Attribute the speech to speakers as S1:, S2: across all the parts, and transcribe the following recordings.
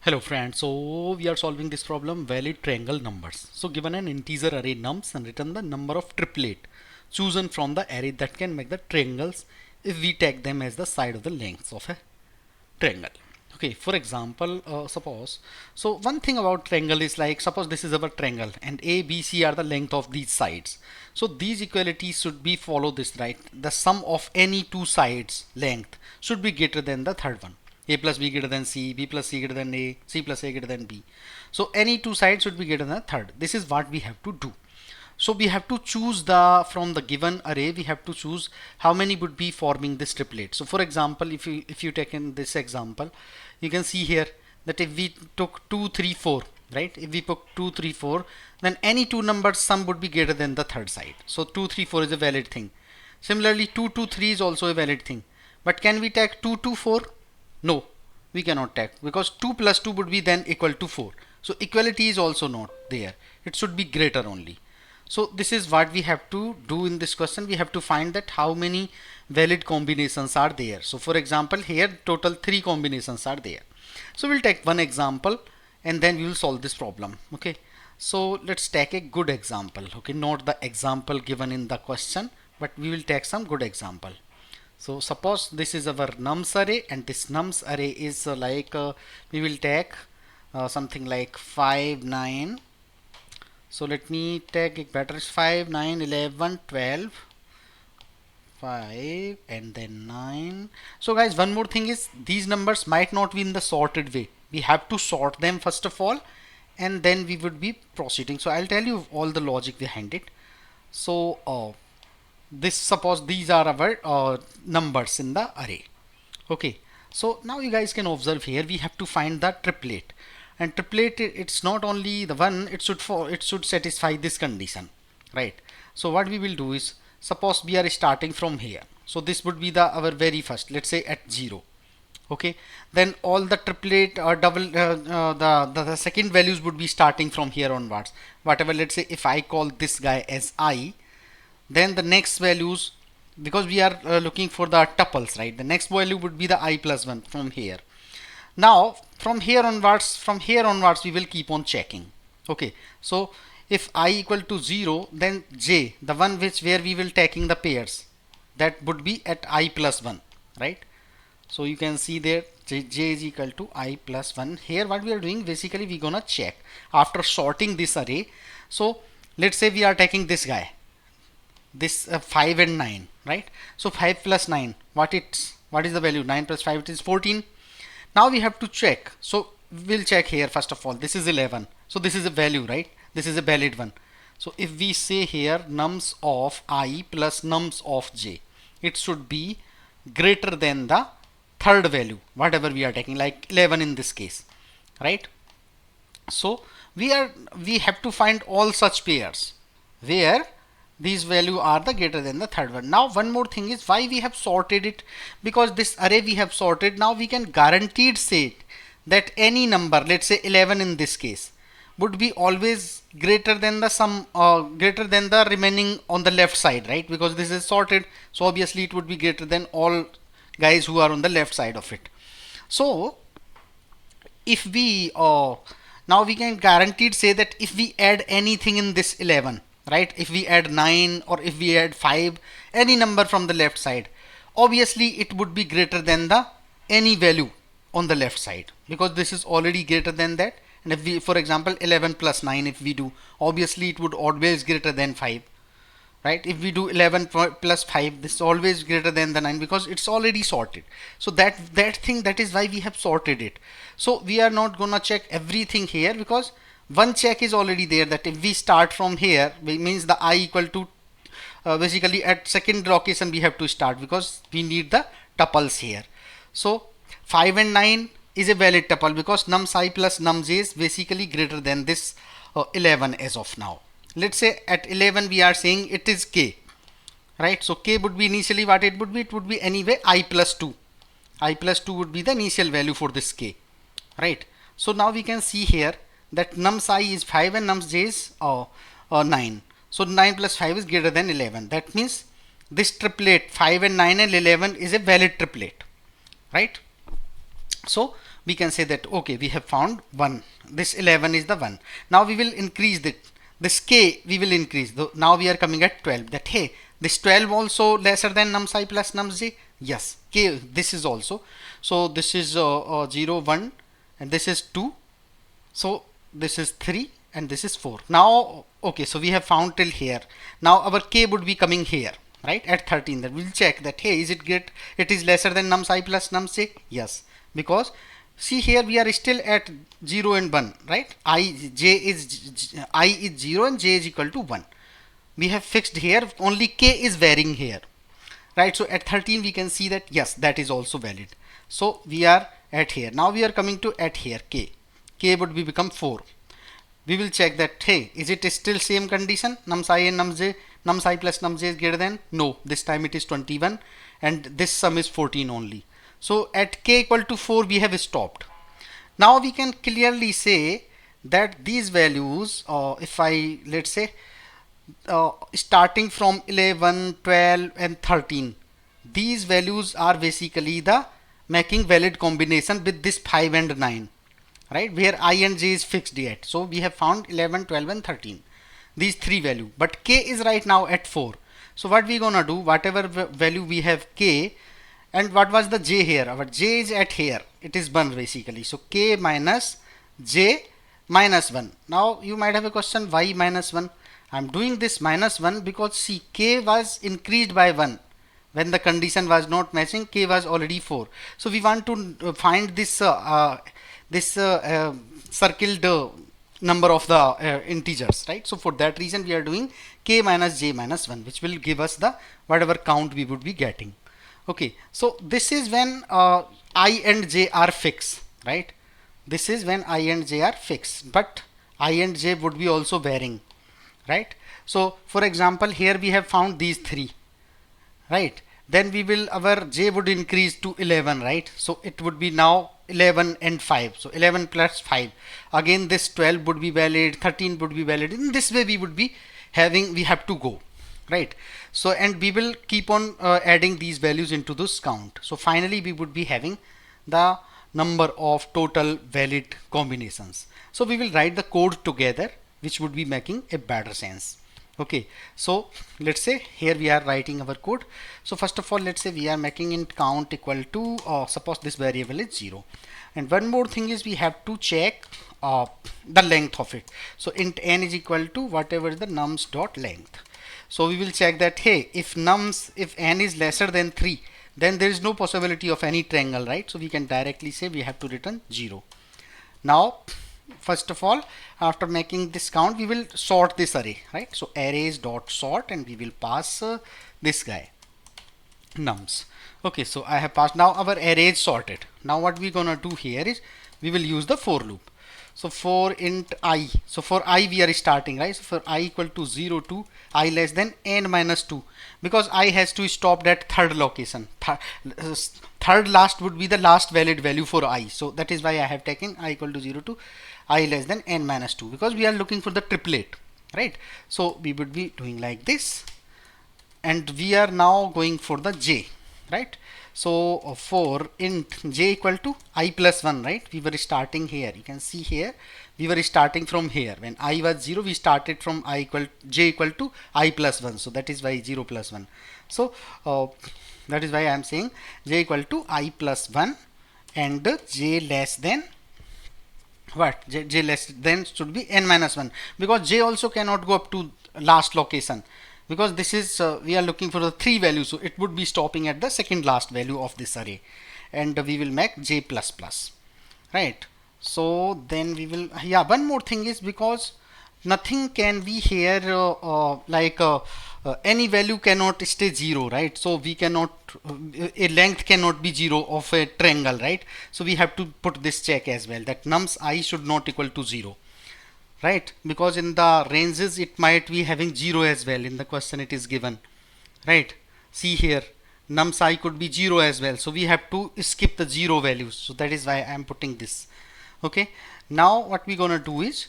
S1: Hello friends, so we are solving this problem valid triangle numbers. So given an integer array nums and written the number of triplet chosen from the array that can make the triangles if we take them as the side of the lengths of a triangle. Okay, for example, suppose, so one thing about triangle is like, suppose this is our triangle and A, B, C are the length of these sides. So these equalities should be follow this, right? The sum of any two sides length should be greater than the third one. A plus B greater than C, B plus C greater than A, C plus A greater than B. So any two sides should be greater than the third. This is what we have to do. So we have to choose from the given array, we have to choose how many would be forming this triplet. So for example, if you take in this example, you can see here that if we took 2 3 4, right, if we put 2 3 4, then any two numbers sum would be greater than the third side. So 2 3 4 is a valid thing. Similarly 2 2 3 is also a valid thing. But can we take 2 2 4? No, we cannot take, because 2 plus 2 would be then equal to 4. So equality is also not there. It should be greater only. So this is what we have to do in this question. We have to find that how many valid combinations are there. So for example, here total 3 combinations are there. So we'll take one example and then we will solve this problem. Okay. So let's take a good example. Okay, not the example given in the question, but we will take some good example. So suppose this is our nums array, and this nums array is we will take something like 5 9. So let me take it better. 5 9 11 12 5 and then 9. So guys, one more thing is these numbers might not be in the sorted way. We have to sort them first of all, and then we would be proceeding. So I'll tell you all the logic behind it. So this, suppose these are our numbers in the array. Okay, so now you guys can observe here we have to find the triplet, and triplet, it's not only the one, it should satisfy this condition, right? So what we will do is, suppose we are starting from here, so this would be our very first, let's say at 0. Okay, then all the triplet or double the second values would be starting from here onwards. Whatever, let's say if I call this guy as I, then the next values, because we are looking for the tuples, right, the next value would be the I plus 1 from here. Now from here onwards we will keep on checking. Okay, so if I equal to 0, then j, the one where we will taking the pairs, that would be at I plus 1, right? So you can see there j is equal to I plus 1. Here what we are doing, basically we gonna check after sorting this array. So let's say we are taking this guy, this 5 and 9, right? So 5 plus 9, what is the value? 9 plus 5, it is 14. Now we have to check. So we'll check here first of all. This is 11. So this is a value, right? This is a valid one. So if we say here nums of I plus nums of j, it should be greater than the third value, whatever we are taking, like 11 in this case, right? So we have to find all such pairs where these value are the greater than the third one. Now one more thing is why we have sorted it, because this array we have sorted. Now we can guaranteed say that any number, let's say 11 in this case, would be always greater than the sum, greater than the remaining on the left side, right? Because this is sorted, so obviously it would be greater than all guys who are on the left side of it. So if we now we can guaranteed say that if we add anything in this 11, right, if we add 9 or if we add 5, any number from the left side, obviously it would be greater than the any value on the left side, because this is already greater than that. And if we, for example, 11 plus 9, if we do, obviously it would always greater than 5, right? If we do 11 plus 5, this is always greater than the 9, because it's already sorted. So that is why we have sorted it. So we are not gonna check everything here, because one check is already there, that if we start from here, means the I equal to basically at second location we have to start, because we need the tuples here. So 5 and 9 is a valid tuple, because nums I plus nums j is basically greater than this 11 as of now. Let's say at 11 we are saying it is k, right? So k would be initially what it would be, anyway I plus 2. I plus 2 would be the initial value for this k, right? So now we can see here that nums I is 5 and nums j is 9. So 9 plus 5 is greater than 11. That means this triplet 5 and 9 and 11 is a valid triplet, right? So we can say that okay, we have found 1, this 11 is the 1. Now we will increase this k, we will increase. Now we are coming at 12, that hey, this 12 also lesser than nums I plus nums j. Yes, k, this is also. So this is 0 1 and this is 2, so this is 3 and this is 4. Now okay, so we have found till here. Now our k would be coming here, right, at 13. That we'll check that hey, is it is lesser than nums I plus nums j. Yes, because see here we are still at 0 and 1, right? I is 0 and j is equal to 1. We have fixed here, only k is varying here, right? So at 13 we can see that yes, that is also valid. So we are at here. Now we are coming to at here, k would be become 4. We will check that hey, is it still same condition, nums I and nums I plus nums j is greater than? No, this time it is 21 and this sum is 14 only. So at k equal to 4 we have stopped. Now we can clearly say that these values, if I let's say starting from 11, 12 and 13, these values are basically the making valid combination with this 5 and 9, right, where I and j is fixed yet. So we have found 11, 12 and 13, these three value, but k is right now at 4. So what we gonna do, whatever value we have k, and what was the j here, our j is at here, it is 1 basically. So k minus j minus 1. Now you might have a question, why minus 1? I'm doing this minus 1 because see, k was increased by 1 when the condition was not matching, k was already 4. So we want to find this circled number of the integers, right? So for that reason we are doing k minus j minus 1, which will give us the whatever count we would be getting. Okay, so this is when I and j are fixed, right? This is when I and j are fixed, but I and j would be also varying, right? So for example, here we have found these three, right? Then we will, our j would increase to 11, right? So it would be now 11 and 5. So 11 plus 5. Again this 12 would be valid, 13 would be valid. In this way we would be having, we have to go, right? So and we will keep on adding these values into this count. So finally we would be having the number of total valid combinations. So we will write the code together, which would be making a better sense. Okay, so let's say here we are writing our code. So first of all, let's say we are making int count equal to suppose this variable is 0, and one more thing is we have to check the length of it. So int n is equal to whatever is the nums dot length. So we will check that hey, if n is lesser than 3, then there is no possibility of any triangle, right? So we can directly say we have to return 0. Now first of all, after making this count, we will sort this array, right? So arrays dot sort, and we will pass this guy nums. Okay, so I have passed. Now our array is sorted. Now what we're gonna do here is we will use the for loop. So for int I, so for I we are starting, right? So for I equal to 0 to I less than n minus 2, because I has to stop at third location. Third last would be the last valid value for I. So that is why I have taken I equal to 0 to I less than n minus 2, because we are looking for the triplet, right? So we would be doing like this, and we are now going for the j, right? So for int j equal to I plus 1, right? We were starting here. You can see here we were starting from here. When I was 0, we started from j equal to I plus 1. So that is why 0 plus 1. So that is why I am saying j equal to I plus 1 and j less than what? J less than should be n minus 1, because j also cannot go up to last location, because this is we are looking for the 3 values, so it would be stopping at the second last value of this array, and we will make j plus plus, right? So then we will, yeah, one more thing is, because nothing can be here any value cannot stay 0, right? So we cannot, a length cannot be 0 of a triangle, right? So we have to put this check as well, that nums I should not equal to 0, right? Because in the ranges it might be having 0 as well. In the question it is given, right? See here, nums I could be 0 as well, so we have to skip the 0 values. So that is why I am putting this. Okay, now what we gonna do is,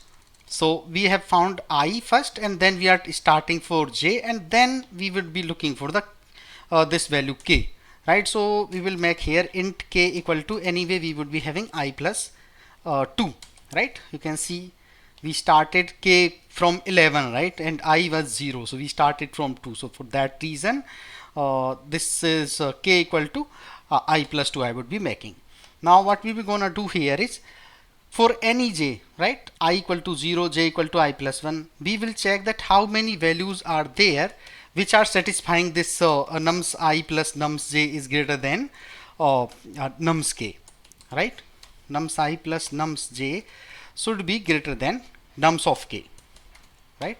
S1: so we have found I first, and then we are starting for j, and then we will be looking for the this value k, right? So we will make here int k equal to, anyway we would be having I plus 2, right? You can see we started k from 11, right, and I was 0, so we started from 2. So for that reason this is k equal to I plus 2 I would be making. Now what we will gonna do here is, for any j, right, I equal to 0, j equal to I plus 1, we will check that how many values are there which are satisfying this nums I plus nums j is greater than nums k, right? Nums I plus nums j should be greater than nums of k, right?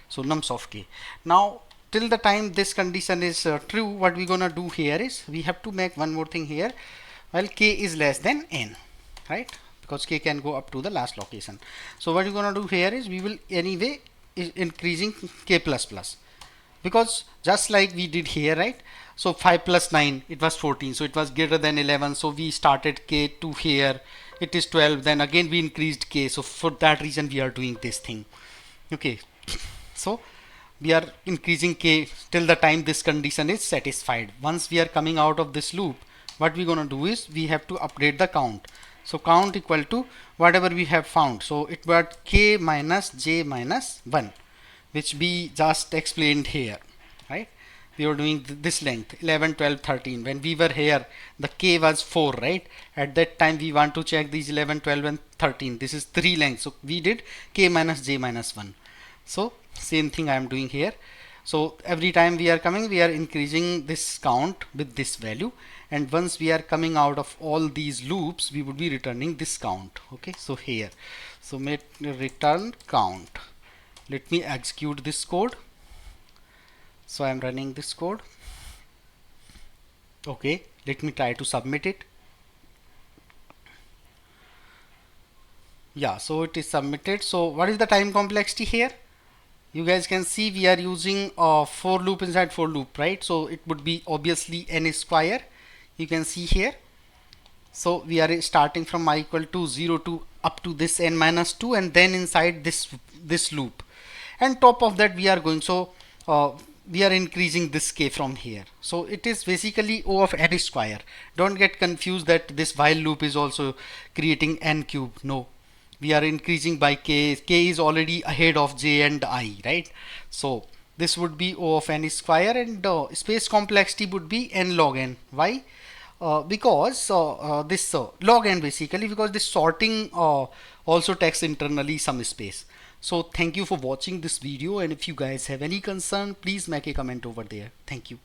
S1: So nums of k. Now till the time this condition is true, what we gonna do here is we have to make one more thing here. Well, k is less than n, right? Because k can go up to the last location. So what we're gonna do here is we will anyway is increasing k plus plus, because just like we did here, right? So 5 plus 9, it was 14, so it was greater than 11, so we started k to here, it is 12, then again we increased k, so for that reason we are doing this thing. Okay, so we are increasing k till the time this condition is satisfied. Once we are coming out of this loop, what we're gonna do is we have to update the count. So count equal to whatever we have found. So it was k minus j minus 1, which we just explained here, right? We were doing this length 11, 12, 13. When we were here, the k was 4, right? At that time we want to check these 11, 12 and 13. This is 3 lengths, so we did k minus j minus 1. So same thing I am doing here. So every time we are coming, we are increasing this count with this value, and once we are coming out of all these loops, we would be returning this count. Okay, so here, so make return count. Let me execute this code. So I am running this code. Okay, let me try to submit it. Yeah, so it is submitted. So what is the time complexity here? You guys can see we are using a for loop inside for loop, right? So it would be obviously n square. You can see here. So we are starting from I equal to 0 to up to this n minus 2, and then inside this loop, and top of that we are going, so we are increasing this k from here. So it is basically O of n square. Don't get confused that this while loop is also creating n cube. No, we are increasing by k. K is already ahead of j and I, right? So this would be O of n square, and space complexity would be n log n. Why? Because this log n, basically because this sorting also takes internally some space. So thank you for watching this video, and if you guys have any concern, please make a comment over there. Thank you.